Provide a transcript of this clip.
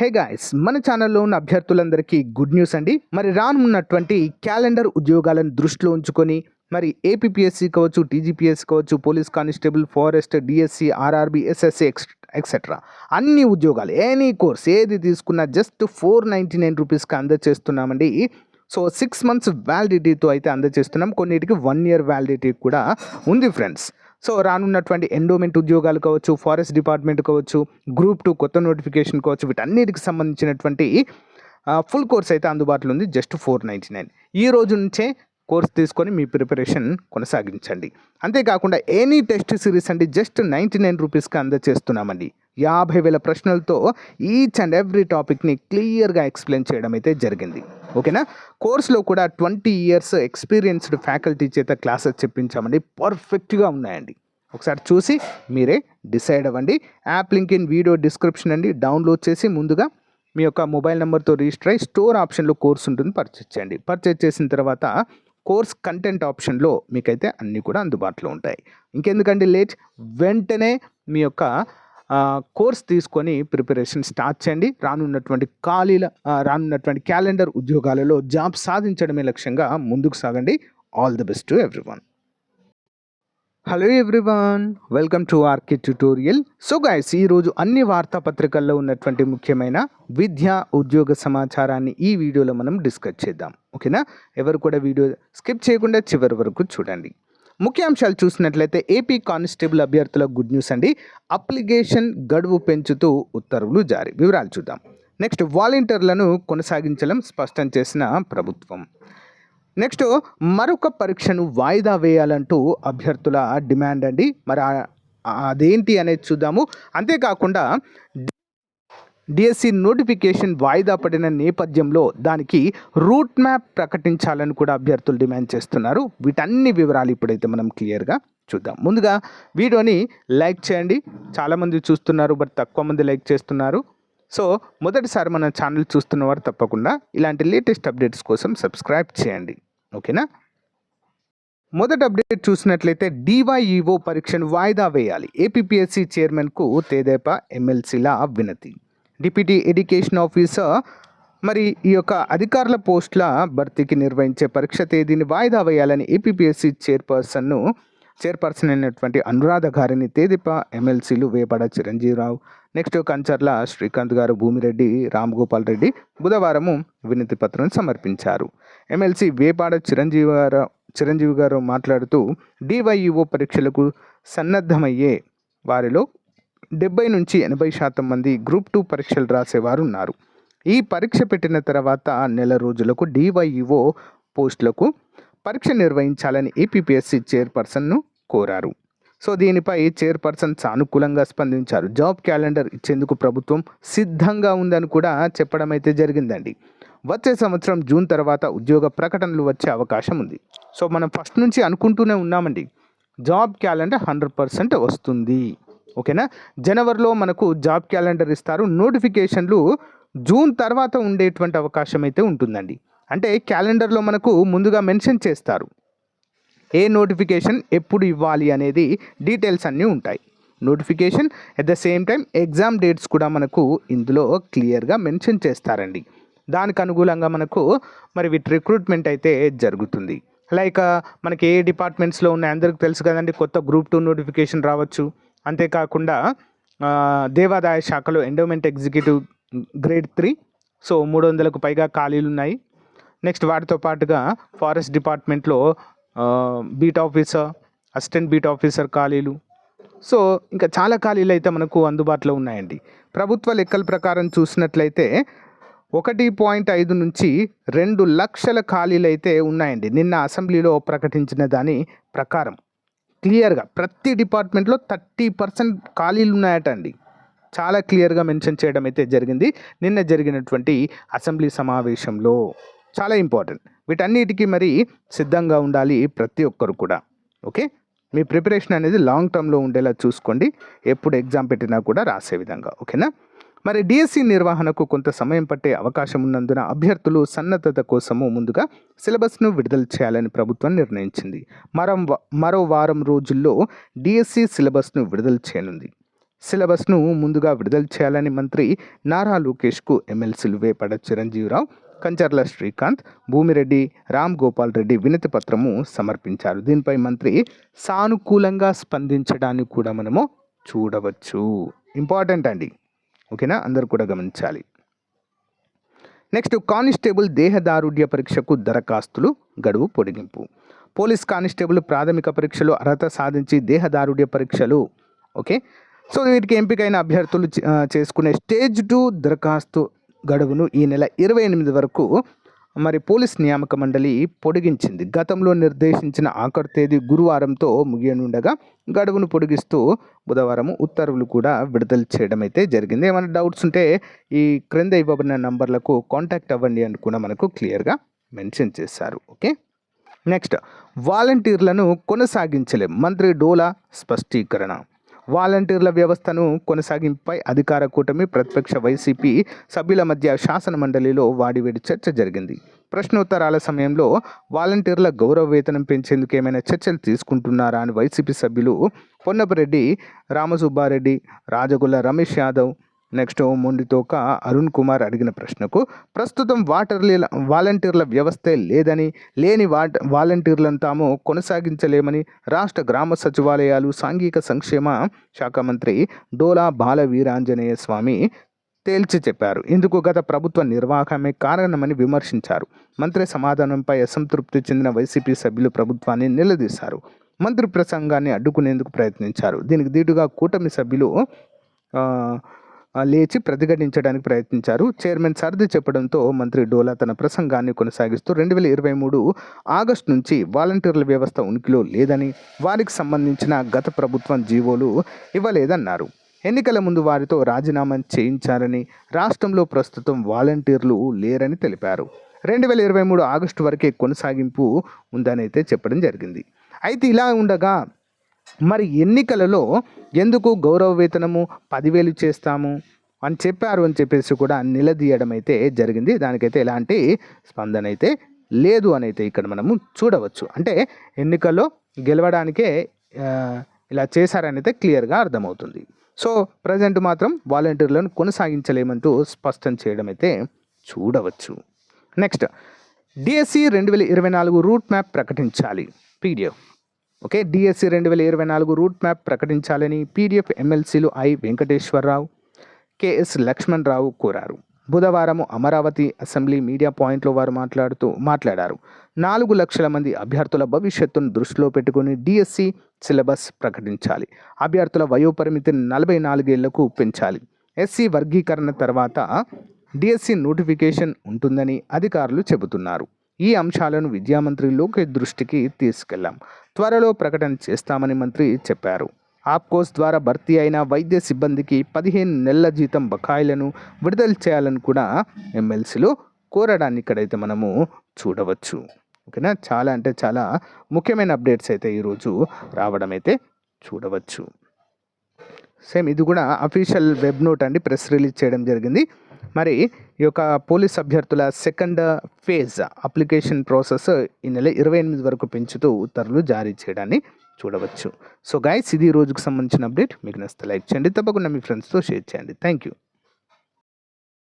Hey guys, మన ఛానల్లో ఉన్న అభ్యర్థులందరికీ గుడ్ న్యూస్ అండి. మరి రానున్నటువంటి క్యాలెండర్ ఉద్యోగాలను దృష్టిలో ఉంచుకొని మరి ఏపీపీఎస్సీ కావచ్చు, టీజీపీఎస్సీ కావచ్చు, police constable, forest, DSC, RRB, SSC etcetera అన్ని ఉద్యోగాలు ఎనీ కోర్స్ ఏది తీసుకున్నా జస్ట్ 499 రూపీస్కి అందజేస్తున్నామండి. సో 6 months వ్యాలిడిటీతో అయితే అందజేస్తున్నాం. కొన్నిటికి 1 year వ్యాలిడిటీ కూడా ఉంది ఫ్రెండ్స్. సో రానున్నటువంటి ఎండోమెంట్ ఉద్యోగాలు కావచ్చు, ఫారెస్ట్ డిపార్ట్మెంట్ కావచ్చు, గ్రూప్ 2 కొత్త నోటిఫికేషన్ కావచ్చు, వీటన్నిటికి సంబంధించినటువంటి ఫుల్ కోర్స్ అయితే అందుబాటులో ఉంది. జస్ట్ 499 ఈ రోజు నుంచే కోర్స్ తీసుకొని మీ ప్రిపరేషన్ కొనసాగించండి. అంతేకాకుండా ఎనీ టెస్ట్ సిరీస్ అండి జస్ట్ 99 రూపీస్కి అందజేస్తున్నామండి. 50,000 ప్రశ్నలతో ఈచ్ అండ్ ఎవ్రీ టాపిక్ని క్లియర్గా ఎక్స్ప్లెయిన్ చేయడం అయితే జరిగింది. ఓకేనా. కోర్సులో కూడా 20 years ఎక్స్పీరియన్స్డ్ ఫ్యాకల్టీ చేత క్లాసెస్ చెప్పించామండి. పర్ఫెక్ట్గా ఉన్నాయండి. ఒకసారి చూసి మీరే డిసైడ్ అవ్వండి. App link in video description అండి. డౌన్లోడ్ చేసి ముందుగా మీ యొక్క మొబైల్ నెంబర్తో రిజిస్టర్ అయ్యి స్టోర్ ఆప్షన్లో కోర్స్ ఉంటుంది, పర్చేజ్ చేయండి. పర్చేజ్ చేసిన తర్వాత కోర్స్ కంటెంట్ ఆప్షన్లో మీకైతే అన్నీ కూడా అందుబాటులో ఉంటాయి. ఇంకెందుకండి లేట్, వెంటనే మీ యొక్క కోర్స్ తీసుకొని ప్రిపరేషన్ స్టార్ట్ చేయండి. రానున్నటువంటి క్యాలెండర్ ఉద్యోగాలలో జాబ్ సాధించడమే లక్ష్యంగా ముందుకు సాగండి. All the best to everyone. Hello everyone, welcome to RK tutorial. So guys, ఈరోజు అన్ని వార్తాపత్రికల్లో ఉన్నటువంటి ముఖ్యమైన విద్యా ఉద్యోగ సమాచారాన్ని ఈ వీడియోలో మనం డిస్కస్ చేద్దాం. ఓకేనా. ఎవరు కూడా వీడియో స్కిప్ చేయకుండా చివరి వరకు చూడండి. ముఖ్యాంశాలు చూసినట్లయితే ఏపీ కానిస్టేబుల్ అభ్యర్థుల గుడ్ న్యూస్ అండి. అప్లికేషన్ గడువు పెంచుతూ ఉత్తర్వులు జారీ. వివరాలు చూద్దాం. నెక్స్ట్, వాలంటీర్లను కొనసాగించడం స్పష్టం చేసిన ప్రభుత్వం. నెక్స్ట్, మరొక పరీక్షను వాయిదా వేయాలంటూ అభ్యర్థుల డిమాండ్ అండి. మరి అదేంటి అనేది చూద్దాము. అంతేకాకుండా డిఎస్సి నోటిఫికేషన్ వాయిదా పడిన నేపథ్యంలో దానికి రూట్ మ్యాప్ ప్రకటించాలని కూడా అభ్యర్థులు డిమాండ్ చేస్తున్నారు. వీటన్ని వివరాలు ఇప్పుడైతే మనం క్లియర్గా చూద్దాం. ముందుగా వీడియోని లైక్ చేయండి. చాలామంది చూస్తున్నారు, బట్ తక్కువ మంది లైక్ చేస్తున్నారు. సో మొదటిసారి మన ఛానల్ చూస్తున్న వారు తప్పకుండా ఇలాంటి లేటెస్ట్ అప్డేట్స్ కోసం సబ్స్క్రైబ్ చేయండి. ఓకేనా. మొదటి అప్డేట్ చూసినట్లయితే డివైఈఓ పరీక్షను వాయిదా వేయాలి. ఏపీపీఎస్సీ చైర్మన్కు తెదేపా ఎమ్మెల్సీల వినతి. డిప్యూటీ ఎడ్యుకేషన్ ఆఫీసర్ మరి ఈ యొక్క అధికారుల పోస్టుల భర్తీకి నిర్వహించే పరీక్ష తేదీని వాయిదా వేయాలని ఏపీపీఎస్సీ చైర్పర్సన్ అయినటువంటి అనురాధ గారిని తెదేపా ఎమ్మెల్సీలు వేపాడ చిరంజీవిరావు, నెక్స్ట్ కంచర్ల శ్రీకాంత్ గారు, భూమిరెడ్డి, రామ్గోపాల్ రెడ్డి బుధవారము వినతి పత్రం సమర్పించారు. ఎమ్మెల్సీ వేపాడ చిరంజీవి గారు మాట్లాడుతూ డివైఈఓ పరీక్షలకు సన్నద్ధమయ్యే వారిలో 70 నుంచి 80% మంది గ్రూప్ 2 పరీక్షలు రాసేవారు ఉన్నారు. ఈ పరీక్ష పెట్టిన తర్వాత నెల రోజులకు డివైఈఓ పోస్టులకు పరీక్ష నిర్వహించాలని ఏపీపీఎస్సీ చైర్పర్సన్ను కోరారు. సో దీనిపై చైర్పర్సన్ సానుకూలంగా స్పందించారు. జాబ్ క్యాలెండర్ ఇచ్చేందుకు ప్రభుత్వం సిద్ధంగా ఉందని కూడా చెప్పడం అయితే జరిగిందండి. వచ్చే సంవత్సరం జూన్ తర్వాత ఉద్యోగ ప్రకటనలు వచ్చే అవకాశం ఉంది. సో మనం ఫస్ట్ నుంచి అనుకుంటూనే ఉన్నామండి, జాబ్ క్యాలెండర్ 100% వస్తుంది. ఓకేనా. జనవరిలో మనకు జాబ్ క్యాలెండర్ ఇస్తారు. నోటిఫికేషన్లు జూన్ తర్వాత ఉండేటువంటి అవకాశం అయితే ఉంటుందండి. అంటే క్యాలెండర్లో మనకు ముందుగా మెన్షన్ చేస్తారు ఏ నోటిఫికేషన్ ఎప్పుడు ఇవ్వాలి అనేది, డీటెయిల్స్ అన్నీ ఉంటాయి. Notification at the same time exam dates కూడా మనకు ఇందులో క్లియర్గా మెన్షన్ చేస్తారండి. దానికి అనుకూలంగా మనకు మరి వీటి రిక్రూట్మెంట్ అయితే జరుగుతుంది. లైక్ మనకి ఏ డిపార్ట్మెంట్స్లో ఉన్నాయి అందరికీ తెలుసు కదండి. కొత్త గ్రూప్ 2 నోటిఫికేషన్ రావచ్చు. అంతేకాకుండా దేవాదాయ శాఖలో ఎండోమెంట్ ఎగ్జిక్యూటివ్ గ్రేడ్ 3, సో 300కు పైగా ఖాళీలు ఉన్నాయి. నెక్స్ట్ వాటితో పాటుగా ఫారెస్ట్ డిపార్ట్మెంట్లో beat officer, assistant beat officer ఖాళీలు, సో ఇంకా చాలా ఖాళీలు అయితే మనకు అందుబాటులో ఉన్నాయండి. ప్రభుత్వ లెక్కల ప్రకారం చూసినట్లయితే 1.5 నుంచి 2 లక్షల ఖాళీలు అయితే ఉన్నాయండి. నిన్న అసెంబ్లీలో ప్రకటించిన దాని ప్రకారం క్లియర్గా ప్రతి డిపార్ట్మెంట్లో 30% ఖాళీలు ఉన్నాయట అండి. చాలా క్లియర్గా మెన్షన్ చేయడం అయితే జరిగింది నిన్న జరిగినటువంటి అసెంబ్లీ సమావేశంలో. చాలా ఇంపార్టెంట్. వీటన్నిటికీ మరి సిద్ధంగా ఉండాలి ప్రతి ఒక్కరు కూడా. ఓకే. మీ ప్రిపరేషన్ అనేది లాంగ్ టర్మ్లో ఉండేలా చూసుకోండి. ఎప్పుడు ఎగ్జామ్ పెట్టినా కూడా రాసే విధంగా. ఓకేనా. మరి డిఎస్సి నిర్వహణకు కొంత సమయం పట్టే అవకాశం ఉన్నందున అభ్యర్థులు సన్నద్ధత కోసము ముందుగా సిలబస్ను విడుదల చేయాలని ప్రభుత్వం నిర్ణయించింది. మరో వారం రోజుల్లో డిఎస్సి సిలబస్ను విడుదల చేయనుంది. సిలబస్ను ముందుగా విడుదల చేయాలని మంత్రి నారా లోకేష్కు ఎమ్మెల్సీలు వేపడ చిరంజీవిరావు, కంచర్ల శ్రీకాంత్, భూమిరెడ్డి, రామ్ గోపాల్ రెడ్డి వినతి పత్రము సమర్పించారు. దీనిపై మంత్రి సానుకూలంగా స్పందించడాన్ని కూడా మనము చూడవచ్చు. ఇంపార్టెంట్ అండి, ఓకేనా, అందరూ కూడా గమనించాలి. నెక్స్ట్, కానిస్టేబుల్ దేహదారుఢ్య పరీక్షకు దరఖాస్తులు గడువు పొడిగింపు. పోలీస్ కానిస్టేబుల్ ప్రాథమిక పరీక్షలో అర్హత సాధించి దేహదారుఢ్య పరీక్షలు, ఓకే, సో వీటికి ఎంపికైన అభ్యర్థులు చేసుకునే స్టేజ్ 2 దరఖాస్తు గడువును ఈ నెల 28 వరకు మరి పోలీస్ నియామక మండలి పొడిగించింది. గతంలో నిర్దేశించిన ఆఖరు తేదీ గురువారంతో ముగియనుండగా గడువును పొడిగిస్తూ బుధవారం ఉత్తర్వులు కూడా విడుదల చేయడం అయితే జరిగింది. ఏమైనా డౌట్స్ ఉంటే ఈ క్రింద ఇవ్వబడిన నంబర్లకు కాంటాక్ట్ అవ్వండి అని కూడా మనకు క్లియర్గా మెన్షన్ చేశారు. ఓకే, నెక్స్ట్, వాలంటీర్లను కొనసాగించలేం, మంత్రి డోలా స్పష్టీకరణ. వాలంటీర్ల వ్యవస్థను కొనసాగింపుపై అధికార కూటమి, ప్రతిపక్ష వైసీపీ సభ్యుల మధ్య శాసన మండలిలో వాడివేడి చర్చ జరిగింది. ప్రశ్నోత్తరాల సమయంలో వాలంటీర్ల గౌరవ వేతనం పెంచేందుకు ఏమైనా చర్చలు తీసుకుంటున్నారా అని వైసీపీ సభ్యులు పొన్నపరెడ్డి రామసుబ్బారెడ్డి, రాజగొల్ల రమేష్ యాదవ్, నెక్స్ట్ మొండితోక అరుణ్ కుమార్ అడిగిన ప్రశ్నకు ప్రస్తుతం వాలంటీర్ల వ్యవస్థే లేని వాలంటీర్లను తాము కొనసాగించలేమని రాష్ట్ర గ్రామ సచివాలయాలు, సాంఘిక సంక్షేమ శాఖ మంత్రి డోలా బాల వీరాంజనేయ స్వామి తేల్చి చెప్పారు. ఇందుకు గత ప్రభుత్వ నిర్వాహకమే కారణమని విమర్శించారు. మంత్రి సమాధానంపై అసంతృప్తి చెందిన వైసీపీ సభ్యులు ప్రభుత్వాన్ని నిలదీశారు. మంత్రి ప్రసంగాన్ని అడ్డుకునేందుకు ప్రయత్నించారు. దీనికి దీటుగా కూటమి సభ్యులు లేచి ప్రతిఘటించడానికి ప్రయత్నించారు. చైర్మన్ సర్ది చెప్పడంతో మంత్రి డోలా తన ప్రసంగాన్ని కొనసాగిస్తూ 2023 ఆగస్టు నుంచి వాలంటీర్ల వ్యవస్థ ఉనికిలో లేదని, వారికి సంబంధించిన గత ప్రభుత్వం జీవోలు ఇవ్వలేదన్నారు. ఎన్నికల ముందు వారితో రాజీనామా చేయించారని, రాష్ట్రంలో ప్రస్తుతం వాలంటీర్లు లేరని తెలిపారు. 2023 ఆగస్టు వరకే కొనసాగింపు ఉందని అయితే చెప్పడం జరిగింది. అయితే ఇలా ఉండగా మరి ఎన్నికలలో ఎందుకు గౌరవ వేతనము 10,000 చేస్తాము అని చెప్పారు అని చెప్పేసి కూడా నిలదీయడం అయితే జరిగింది. దానికైతే ఎలాంటి స్పందన అయితే లేదు అని అయితే ఇక్కడ మనము చూడవచ్చు. అంటే ఎన్నికల్లో గెలవడానికే ఇలా చేశారని అయితే క్లియర్గా అర్థమవుతుంది. సో ప్రజెంట్ మాత్రం వాలంటీర్లను కొనసాగించలేమంటూ స్పష్టం చేయడం అయితే చూడవచ్చు. నెక్స్ట్, డిఎస్సి 2024 రూట్ మ్యాప్ ప్రకటించాలి, PDF. Okay, DSC 2024 route map ప్రకటించాలని పీడిఎఫ్ ఎమ్మెల్సీలు ఐ వెంకటేశ్వరరావు, కెఎస్ లక్ష్మణ్ రావు కోరారు. బుధవారం అమరావతి అసెంబ్లీ మీడియా పాయింట్లో వారు మాట్లాడారు. 4 లక్షల మంది అభ్యర్థుల భవిష్యత్తును దృష్టిలో పెట్టుకుని డిఎస్సి సిలబస్ ప్రకటించాలి. అభ్యర్థుల వయోపరిమితిని 44 ఏళ్లకు పెంచాలి. ఎస్సీ వర్గీకరణ తర్వాత డిఎస్సి నోటిఫికేషన్ ఉంటుందని అధికారులు చెబుతున్నారు. ఈ అంశాలను విద్యామంత్రి లోకేష్ దృష్టికి తీసుకెళ్లాం. త్వరలో ప్రకటన చేస్తామని మంత్రి చెప్పారు. ఆప్కోస్ ద్వారా భర్తీ అయిన వైద్య సిబ్బందికి 15 నెలల జీతం బకాయిలను విడుదల చేయాలని కూడా ఎమ్మెల్సీలు కోరడాన్ని ఇక్కడైతే మనము చూడవచ్చు. ఓకేనా, చాలా అంటే చాలా ముఖ్యమైన అప్డేట్స్ అయితే ఈరోజు రావడం అయితే చూడవచ్చు. సేమ్ ఇది కూడా అఫీషియల్ వెబ్ నోట్ అండి, ప్రెస్ రిలీజ్ చేయడం జరిగింది. మరి ఈ యొక్క పోలీస్ అభ్యర్థుల సెకండ్ ఫేజ్ అప్లికేషన్ ప్రాసెస్ ఈ నెల 28 వరకు పెంచుతూ ఉత్తర్వులు జారీ చేయడాన్ని చూడవచ్చు. సో గైస్, ఇది ఈ రోజుకు సంబంధించిన అప్డేట్. మీకు నచ్చితే లైక్ చేయండి, తప్పకుండా మీ ఫ్రెండ్స్తో షేర్ చేయండి. Thank you.